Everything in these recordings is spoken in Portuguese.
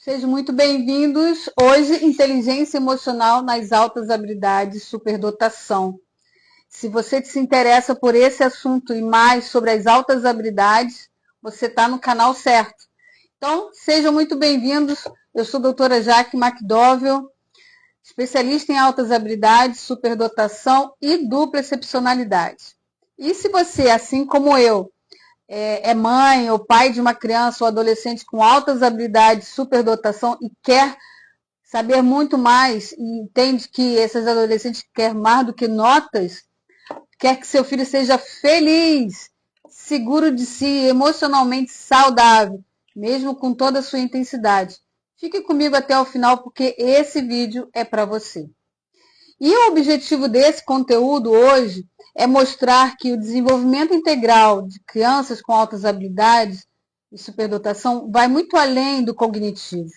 Sejam muito bem-vindos. Hoje, inteligência emocional nas altas habilidades, superdotação. Se você se interessa por esse assunto e mais sobre as altas habilidades, você está no canal certo. Então, sejam muito bem-vindos. Eu sou a doutora Jaque McDowell, especialista em altas habilidades, superdotação e dupla excepcionalidade. E se você, assim como eu, é mãe ou pai de uma criança ou adolescente com altas habilidades, superdotação e quer saber muito mais e entende que esses adolescentes querem mais do que notas, quer que seu filho seja feliz, seguro de si, emocionalmente saudável, mesmo com toda a sua intensidade. Fique comigo até o final porque esse vídeo é para você. E o objetivo desse conteúdo hoje é mostrar que o desenvolvimento integral de crianças com altas habilidades e superdotação vai muito além do cognitivo.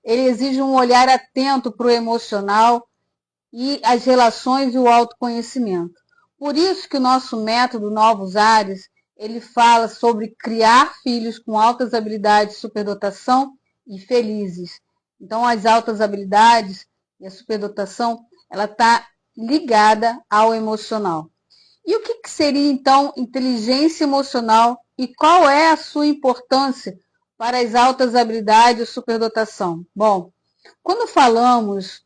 Ele exige um olhar atento para o emocional e as relações e o autoconhecimento. Por isso que o nosso método Novos Ares, ele fala sobre criar filhos com altas habilidades, superdotação e felizes. Então, as altas habilidades e a superdotação, ela está ligada ao emocional. E o que seria, então, inteligência emocional e qual é a sua importância para as altas habilidades e superdotação? Bom, quando falamos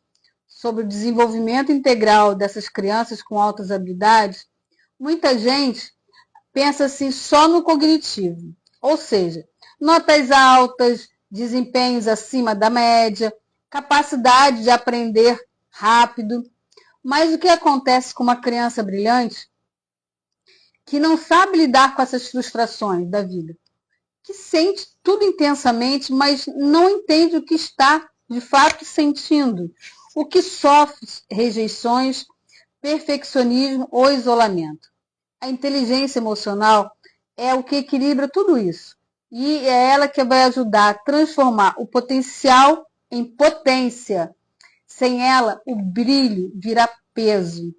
sobre o desenvolvimento integral dessas crianças com altas habilidades, muita gente pensa assim só no cognitivo, ou seja, notas altas, desempenhos acima da média, capacidade de aprender rápido. Mas o que acontece com uma criança brilhante que não sabe lidar com essas frustrações da vida, que sente tudo intensamente, mas não entende o que está de fato sentindo, o que sofre rejeições, perfeccionismo ou isolamento. A inteligência emocional é o que equilibra tudo isso. E é ela que vai ajudar a transformar o potencial em potência. Sem ela, o brilho vira peso.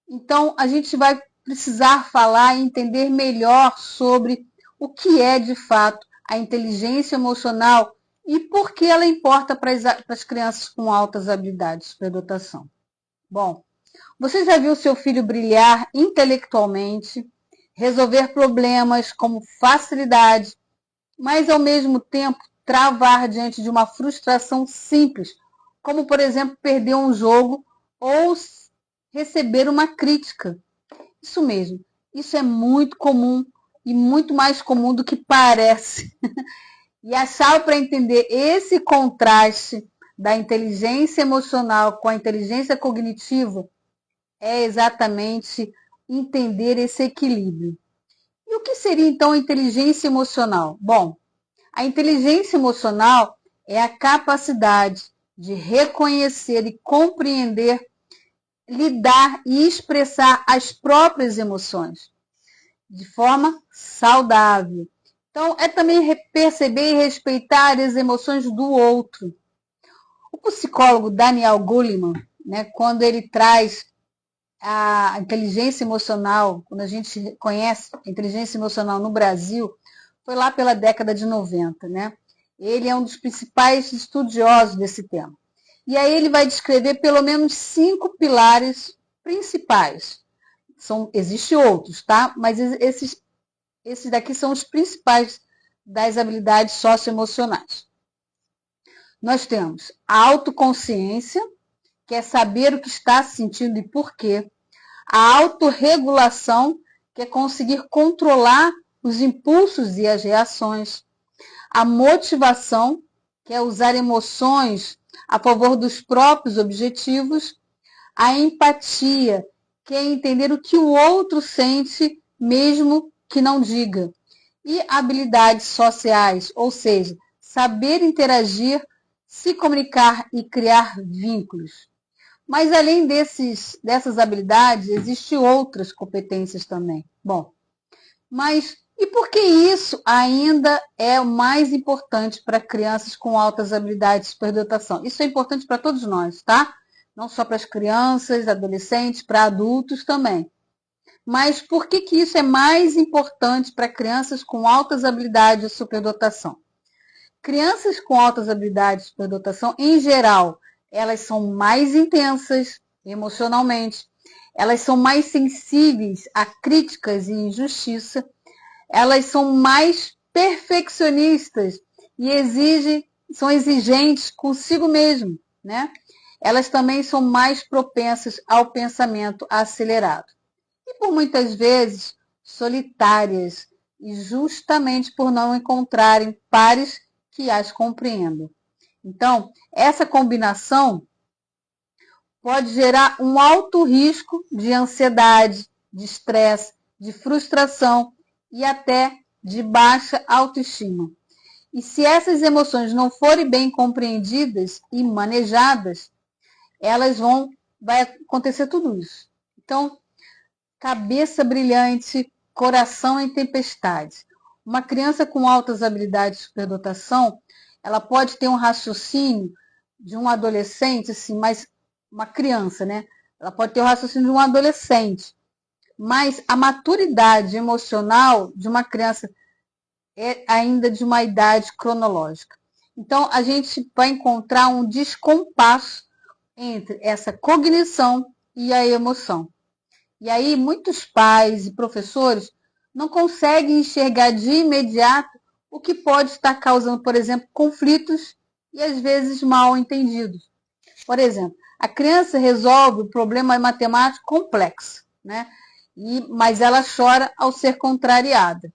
Então, a gente vai precisar falar e entender melhor sobre o que é, de fato, a inteligência emocional e por que ela importa para as crianças com altas habilidades de superdotação. Bom, você já viu seu filho brilhar intelectualmente, resolver problemas com facilidade, mas ao mesmo tempo travar diante de uma frustração simples, como por exemplo perder um jogo ou receber uma crítica? Isso mesmo, isso é muito comum e muito mais comum do que parece. E a chave para entender esse contraste da inteligência emocional com a inteligência cognitiva é exatamente entender esse equilíbrio. E o que seria então a inteligência emocional? Bom, a inteligência emocional é a capacidade de reconhecer e compreender, lidar e expressar as próprias emoções de forma saudável. Então, é também perceber e respeitar as emoções do outro. O psicólogo Daniel Goleman, né, quando ele traz a inteligência emocional, quando a gente conhece a inteligência emocional no Brasil, foi lá pela década de 90, né? Ele é um dos principais estudiosos desse tema. E aí ele vai descrever pelo menos 5 pilares principais. Existem outros, tá? Mas esses daqui são os principais das habilidades socioemocionais. Nós temos a autoconsciência, que é saber o que está sentindo e por quê. A autorregulação, que é conseguir controlar os impulsos e as reações. A motivação, que é usar emoções a favor dos próprios objetivos. A empatia, que é entender o que o outro sente, mesmo que não diga. E habilidades sociais, ou seja, saber interagir, se comunicar e criar vínculos. Mas além dessas habilidades, existem outras competências também. Bom, mas e por que isso ainda é o mais importante para crianças com altas habilidades de superdotação? Isso é importante para todos nós, tá? Não só para as crianças, adolescentes, para adultos também. Mas por que isso é mais importante para crianças com altas habilidades de superdotação? Crianças com altas habilidades de superdotação, em geral, elas são mais intensas emocionalmente, elas são mais sensíveis a críticas e injustiça, elas são mais perfeccionistas e são exigentes consigo mesmo, né? Elas também são mais propensas ao pensamento acelerado. E por muitas vezes solitárias, e justamente por não encontrarem pares que as compreendam. Então, essa combinação pode gerar um alto risco de ansiedade, de estresse, de frustração e até de baixa autoestima. E se essas emoções não forem bem compreendidas e manejadas, vai acontecer tudo isso. Então, cabeça brilhante, coração em tempestade. Uma criança com altas habilidades de superdotação, ela pode ter um raciocínio de um adolescente, assim, mas uma criança, né? Ela pode ter o raciocínio de um adolescente, mas a maturidade emocional de uma criança é ainda de uma idade cronológica. Então, a gente vai encontrar um descompasso entre essa cognição e a emoção. E aí, muitos pais e professores não conseguem enxergar de imediato o que pode estar causando, por exemplo, conflitos e às vezes mal entendidos. Por exemplo, a criança resolve o problema matemático complexo, né? Mas ela chora ao ser contrariada.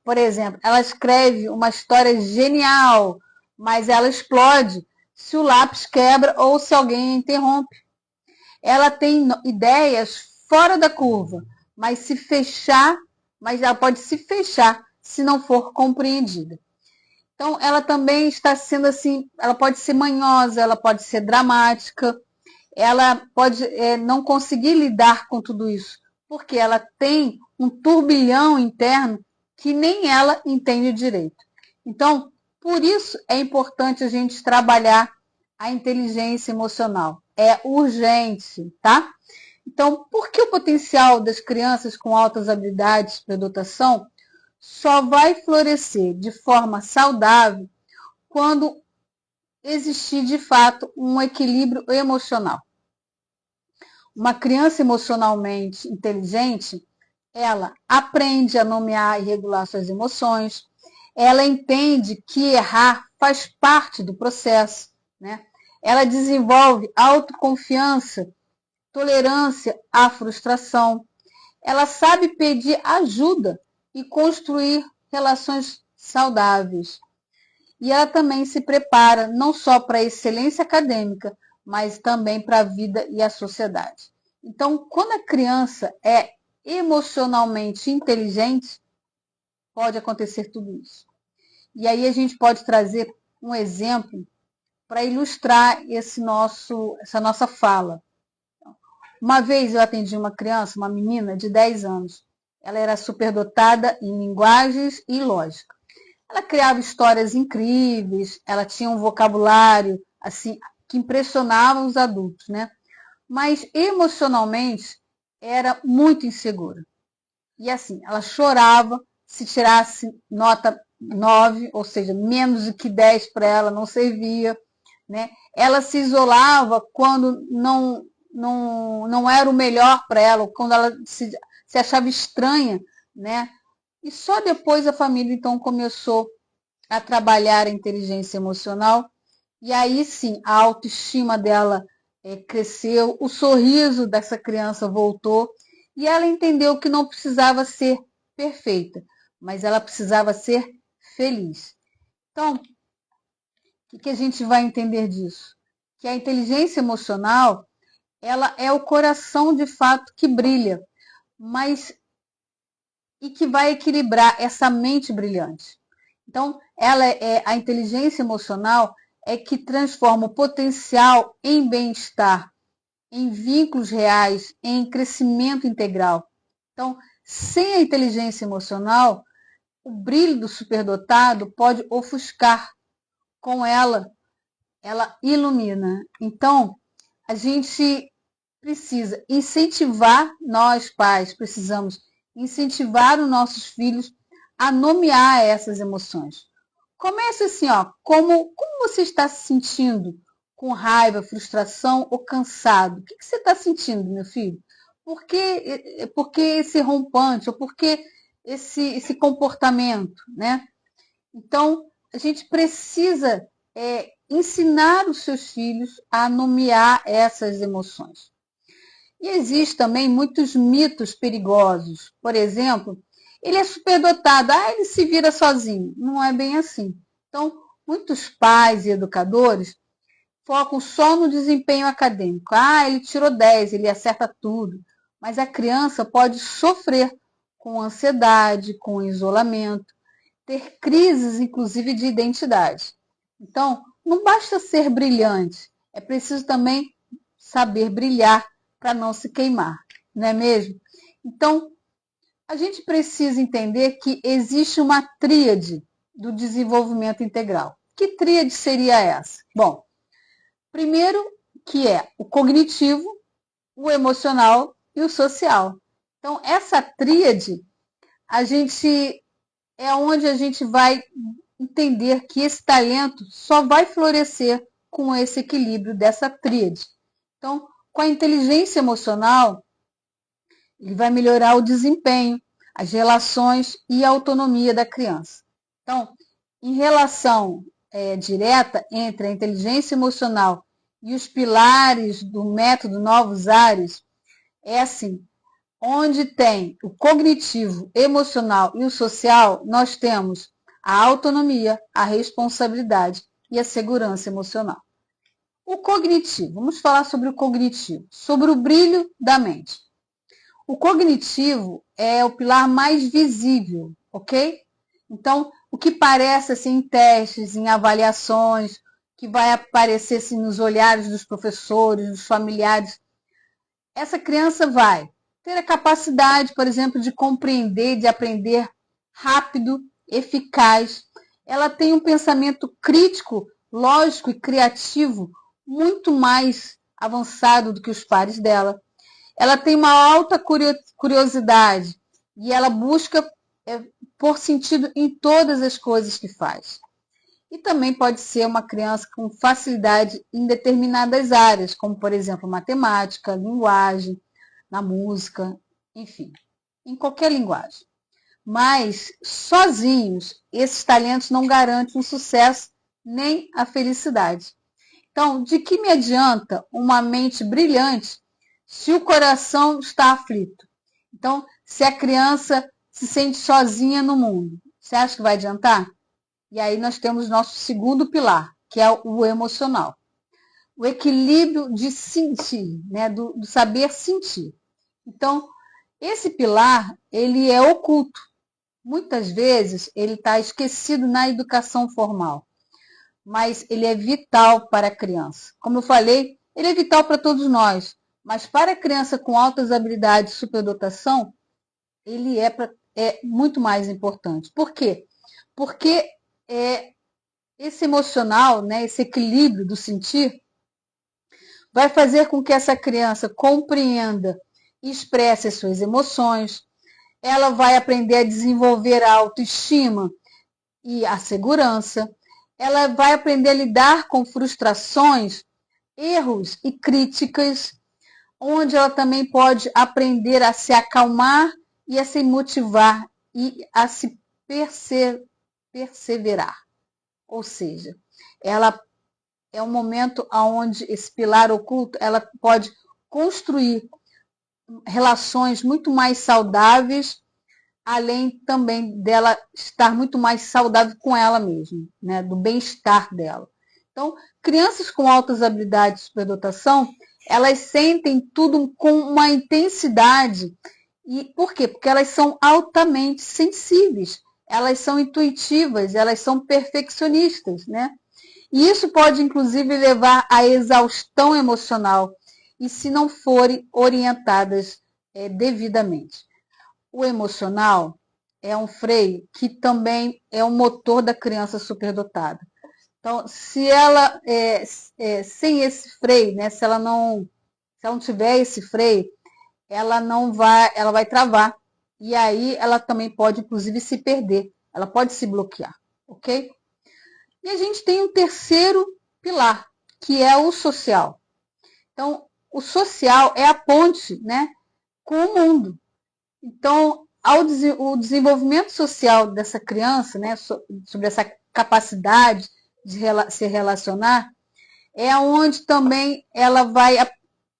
Por exemplo, ela escreve uma história genial, mas ela explode se o lápis quebra ou se alguém a interrompe. Ela tem ideias fora da curva, mas ela pode se fechar se não for compreendida. Então, ela também está sendo assim, ela pode ser manhosa, ela pode ser dramática, ela pode não conseguir lidar com tudo isso, porque ela tem um turbilhão interno que nem ela entende direito. Então, por isso é importante a gente trabalhar a inteligência emocional. É urgente, tá? Então, por que o potencial das crianças com altas habilidades de superdotação só vai florescer de forma saudável quando existir de fato um equilíbrio emocional? Uma criança emocionalmente inteligente, ela aprende a nomear e regular suas emoções, ela entende que errar faz parte do processo, né? Ela desenvolve autoconfiança, tolerância à frustração, ela sabe pedir ajuda e construir relações saudáveis. E ela também se prepara não só para a excelência acadêmica, mas também para a vida e a sociedade. Então, quando a criança é emocionalmente inteligente, pode acontecer tudo isso. E aí a gente pode trazer um exemplo para ilustrar essa nossa fala. Uma vez eu atendi uma criança, uma menina de 10 anos. Ela era superdotada em linguagens e lógica. Ela criava histórias incríveis, ela tinha um vocabulário assim que impressionava os adultos, né? Mas emocionalmente era muito insegura. E assim, ela chorava se tirasse nota 9, ou seja, menos do que 10 para ela não servia, né? Ela se isolava quando não era o melhor para ela, quando ela se achava estranha, né? E só depois a família então começou a trabalhar a inteligência emocional e aí sim a autoestima dela cresceu, o sorriso dessa criança voltou e ela entendeu que não precisava ser perfeita, mas ela precisava ser feliz. Então, o que a gente vai entender disso? Que a inteligência emocional, ela é o coração de fato que brilha, mas e que vai equilibrar essa mente brilhante. Então, a inteligência emocional é que transforma o potencial em bem-estar, em vínculos reais, em crescimento integral. Então, sem a inteligência emocional, o brilho do superdotado pode ofuscar. Com ela ilumina. Então, a gente precisa incentivar, nós pais precisamos incentivar os nossos filhos a nomear essas emoções. Comece assim, ó, como você está se sentindo? Com raiva, frustração ou cansado? O que você está sentindo, meu filho? Por que esse rompante? Ou por que esse comportamento, né? Então, a gente precisa ensinar os seus filhos a nomear essas emoções. E existem também muitos mitos perigosos. Por exemplo, ele é superdotado, ele se vira sozinho. Não é bem assim. Então, muitos pais e educadores focam só no desempenho acadêmico. Ele tirou 10, ele acerta tudo. Mas a criança pode sofrer com ansiedade, com isolamento, ter crises, inclusive, de identidade. Então, não basta ser brilhante, é preciso também saber brilhar para não se queimar, não é mesmo? Então, a gente precisa entender que existe uma tríade do desenvolvimento integral. Que tríade seria essa? Bom, primeiro que é o cognitivo, o emocional e o social. Então, essa tríade, é onde a gente vai entender que esse talento só vai florescer com esse equilíbrio dessa tríade. Então, com a inteligência emocional, ele vai melhorar o desempenho, as relações e a autonomia da criança. Então, em relação direta entre a inteligência emocional e os pilares do método Novos Ares, é assim, onde tem o cognitivo, emocional e o social, nós temos a autonomia, a responsabilidade e a segurança emocional. O cognitivo, vamos falar sobre o cognitivo, sobre o brilho da mente. O cognitivo é o pilar mais visível, ok? Então, o que parece assim, em testes, em avaliações, que vai aparecer assim, nos olhares dos professores, dos familiares, essa criança vai ter a capacidade, por exemplo, de compreender, de aprender rápido, eficaz. Ela tem um pensamento crítico, lógico e criativo muito mais avançado do que os pares dela. Ela tem uma alta curiosidade e ela busca por sentido em todas as coisas que faz. E também pode ser uma criança com facilidade em determinadas áreas, como, por exemplo, matemática, linguagem, na música, enfim, em qualquer linguagem. Mas, sozinhos, esses talentos não garantem o sucesso nem a felicidade. Então, de que me adianta uma mente brilhante se o coração está aflito? Então, se a criança se sente sozinha no mundo, você acha que vai adiantar? E aí nós temos nosso segundo pilar, que é o emocional. O equilíbrio de sentir, né? do saber sentir. Então, esse pilar, ele é oculto. Muitas vezes, ele está esquecido na educação formal. Mas ele é vital para a criança. Como eu falei, ele é vital para todos nós. Mas para a criança com altas habilidades de superdotação, ele é muito mais importante. Por quê? Porque esse emocional, né, esse equilíbrio do sentir, vai fazer com que essa criança compreenda e expresse as suas emoções. Ela vai aprender a desenvolver a autoestima e a segurança. Ela vai aprender a lidar com frustrações, erros e críticas, onde ela também pode aprender a se acalmar e a se motivar e a se perseverar. Ou seja, ela é um momento onde esse pilar oculto ela pode construir relações muito mais saudáveis, além também dela estar muito mais saudável com ela mesma, né? Do bem-estar dela. Então, crianças com altas habilidades de superdotação, elas sentem tudo com uma intensidade. E por quê? Porque elas são altamente sensíveis, elas são intuitivas, elas são perfeccionistas, né? E isso pode, inclusive, levar à exaustão emocional, e se não forem orientadas devidamente. O emocional é um freio que também é um motor da criança superdotada. Então, se ela, sem esse freio, né, se ela não tiver esse freio, ela vai travar. E aí ela também pode, inclusive, se perder. Ela pode se bloquear, ok? E a gente tem um terceiro pilar, que é o social. Então, o social é a ponte, né, com o mundo. Então, o desenvolvimento social dessa criança, né, sobre essa capacidade de se relacionar, é onde também ela vai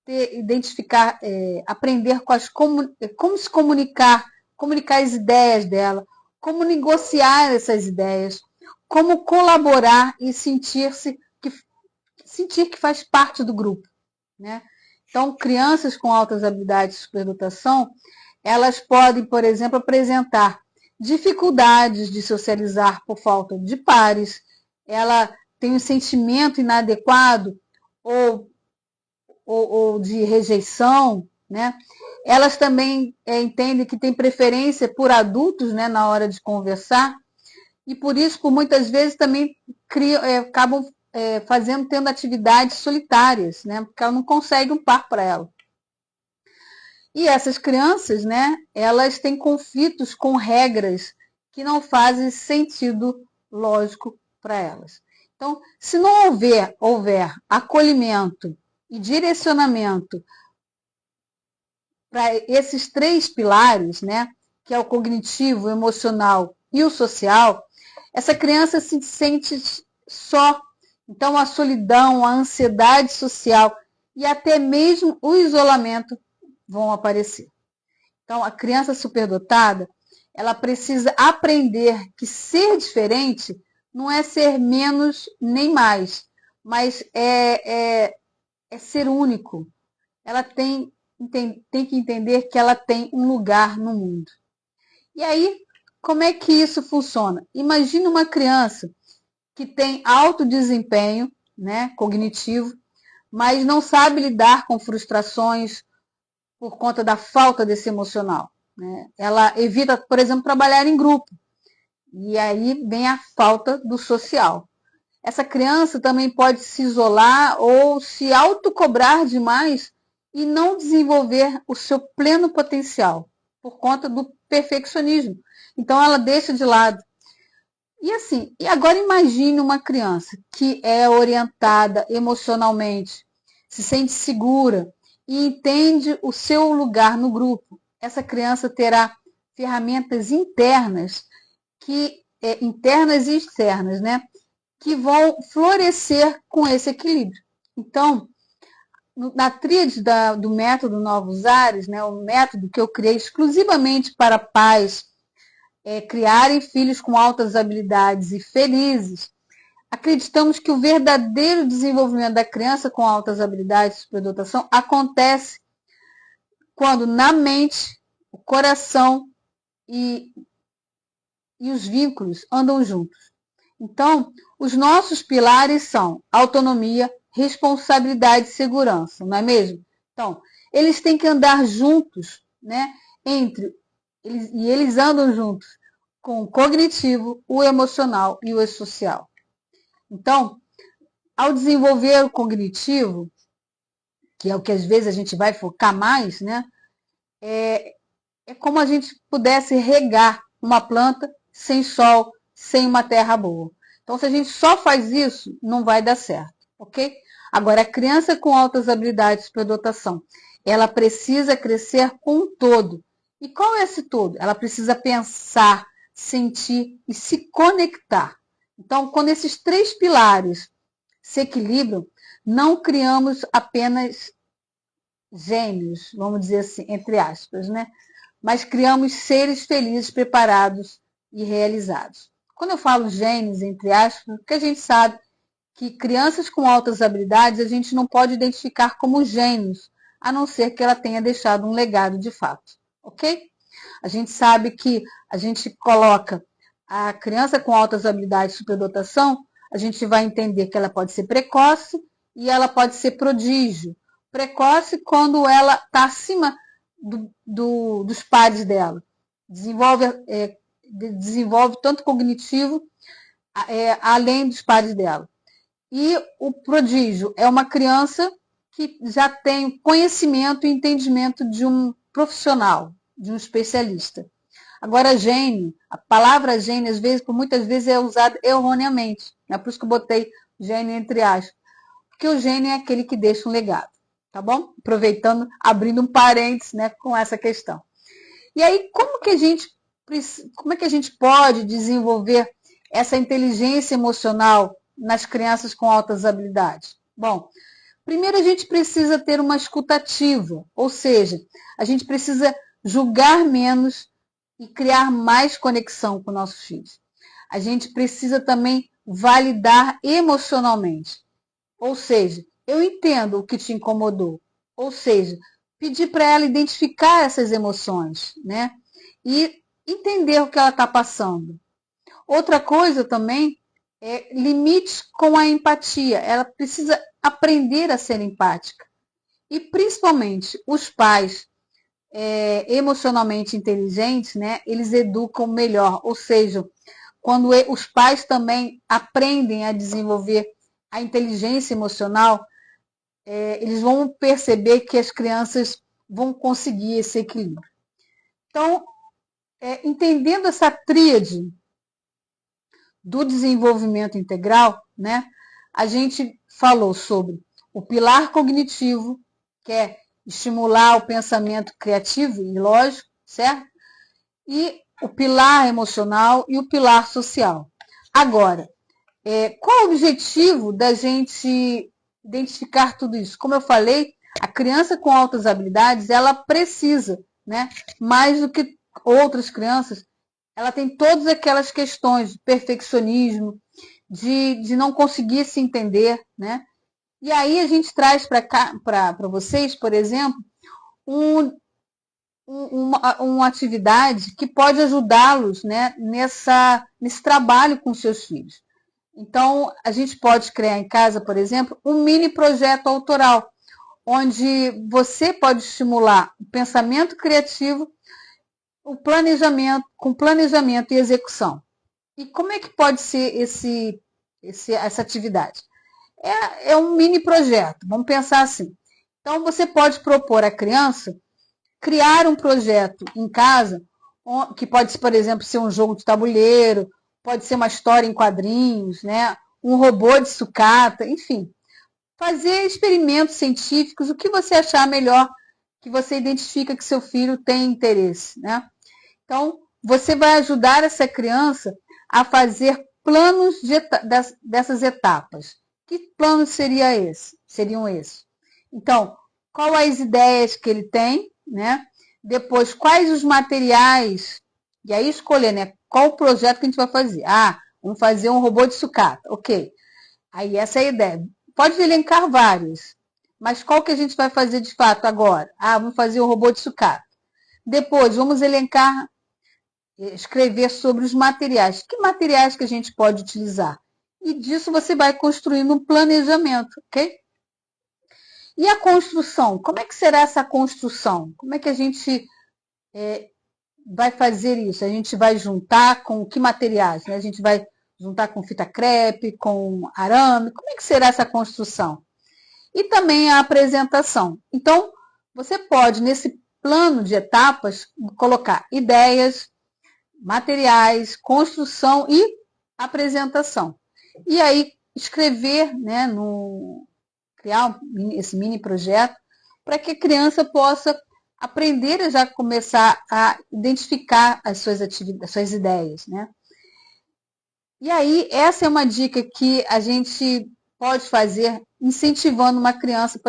identificar, aprender como se comunicar, comunicar as ideias dela, como negociar essas ideias, como colaborar e sentir que faz parte do grupo, né? Então, crianças com altas habilidades de superdotação, elas podem, por exemplo, apresentar dificuldades de socializar por falta de pares, ela tem um sentimento inadequado ou, ou de rejeição, né? Elas também entendem que têm preferência por adultos, né, na hora de conversar, e por isso, por muitas vezes, também acabam tendo atividades solitárias, né? Porque ela não consegue um par para ela. E essas crianças, né, elas têm conflitos com regras que não fazem sentido lógico para elas. Então, se não houver acolhimento e direcionamento para esses três pilares, né, que é o cognitivo, o emocional e o social, essa criança se sente só. Então, a solidão, a ansiedade social e até mesmo o isolamento vão aparecer. Então, a criança superdotada, ela precisa aprender que ser diferente não é ser menos nem mais, mas é ser único. Ela tem que entender que ela tem um lugar no mundo. E aí, como é que isso funciona? Imagina uma criança que tem alto desempenho, né, cognitivo, mas não sabe lidar com frustrações por conta da falta desse emocional, né? Ela evita, por exemplo, trabalhar em grupo. E aí vem a falta do social. Essa criança também pode se isolar ou se autocobrar demais e não desenvolver o seu pleno potencial por conta do perfeccionismo. Então ela deixa de lado. E assim, e agora imagine uma criança que é orientada emocionalmente, se sente segura e entende o seu lugar no grupo. Essa criança terá ferramentas internas e externas, né, que vão florescer com esse equilíbrio. Então, na tríade do método Novos Ares, né, o método que eu criei exclusivamente para pais criarem filhos com altas habilidades e felizes, acreditamos que o verdadeiro desenvolvimento da criança com altas habilidades de superdotação acontece quando na mente, o coração e os vínculos andam juntos. Então, os nossos pilares são autonomia, responsabilidade e segurança, não é mesmo? Então, eles têm que andar juntos, né? Eles andam juntos com o cognitivo, o emocional e o social. Então, ao desenvolver o cognitivo, que é o que às vezes a gente vai focar mais, né? É como a gente pudesse regar uma planta sem sol, sem uma terra boa. Então, se a gente só faz isso, não vai dar certo, ok? Agora, a criança com altas habilidades de superdotação, ela precisa crescer com um todo. E qual é esse todo? Ela precisa pensar, sentir e se conectar. Então, quando esses três pilares se equilibram, não criamos apenas gênios, vamos dizer assim, entre aspas, né? Mas criamos seres felizes, preparados e realizados. Quando eu falo gênios, entre aspas, porque a gente sabe que crianças com altas habilidades a gente não pode identificar como gênios, a não ser que ela tenha deixado um legado de fato, ok? A gente sabe que a gente coloca a criança com altas habilidades de superdotação, a gente vai entender que ela pode ser precoce e ela pode ser prodígio. Precoce quando ela está acima dos pares dela. Desenvolve tanto cognitivo, além dos pares dela. E o prodígio é uma criança que já tem conhecimento e entendimento de um profissional, de um especialista. Agora, gene, a palavra gene, às vezes, por muitas vezes, é usada erroneamente. É por isso que eu botei gene entre aspas. Porque o gene é aquele que deixa um legado, tá bom? Aproveitando, abrindo um parênteses, né, com essa questão. E aí, como é que a gente pode desenvolver essa inteligência emocional nas crianças com altas habilidades? Bom, primeiro a gente precisa ter uma escuta ativa, ou seja, a gente precisa julgar menos e criar mais conexão com nossos filhos. A gente precisa também validar emocionalmente, ou seja, eu entendo o que te incomodou, ou seja, pedir para ela identificar essas emoções, né? E entender o que ela está passando. Outra coisa também é limites com a empatia. Ela precisa aprender a ser empática. E principalmente os pais emocionalmente inteligentes, né, eles educam melhor. Ou seja, quando os pais também aprendem a desenvolver a inteligência emocional, eles vão perceber que as crianças vão conseguir esse equilíbrio. Então, entendendo essa tríade do desenvolvimento integral, né, a gente falou sobre o pilar cognitivo, que é estimular o pensamento criativo e lógico, certo? E o pilar emocional e o pilar social. Agora, qual é o objetivo da gente identificar tudo isso? Como eu falei, a criança com altas habilidades, ela precisa, né, mais do que outras crianças, ela tem todas aquelas questões de perfeccionismo, de não conseguir se entender, né? E aí a gente traz para vocês, por exemplo, uma atividade que pode ajudá-los, né, nesse trabalho com seus filhos. Então, a gente pode criar em casa, por exemplo, um mini projeto autoral, onde você pode estimular o pensamento criativo, o planejamento, com planejamento e execução. E como é que pode ser essa atividade? É um mini projeto, vamos pensar assim. Então, você pode propor à criança criar um projeto em casa, que pode, por exemplo, ser um jogo de tabuleiro, pode ser uma história em quadrinhos, né? Um robô de sucata, enfim. Fazer experimentos científicos, o que você achar melhor, que você identifica que seu filho tem interesse, né? Então, você vai ajudar essa criança a fazer planos dessas etapas. Que planos seriam esses? Então, quais as ideias que ele tem, né? Depois, quais os materiais, e aí escolher, né? Qual o projeto que a gente vai fazer? Ah, vamos fazer um robô de sucata, ok. Aí essa é a ideia. Pode elencar vários, mas qual que a gente vai fazer de fato agora? Ah, vamos fazer um robô de sucata. Depois, vamos escrever sobre os materiais. Que materiais que a gente pode utilizar? E disso você vai construindo um planejamento, ok? E a construção? Como é que será essa construção? Como é que a gente vai fazer isso? A gente vai juntar com que materiais? Né? A gente vai juntar com fita crepe, com arame? Como é que será essa construção? E também a apresentação. Então, você pode, nesse plano de etapas, colocar ideias, materiais, construção e apresentação. E aí escrever, né, criar esse mini projeto para que a criança possa aprender a já começar a identificar as suas atividades, as suas ideias, né? E aí essa é uma dica que a gente pode fazer incentivando uma criança,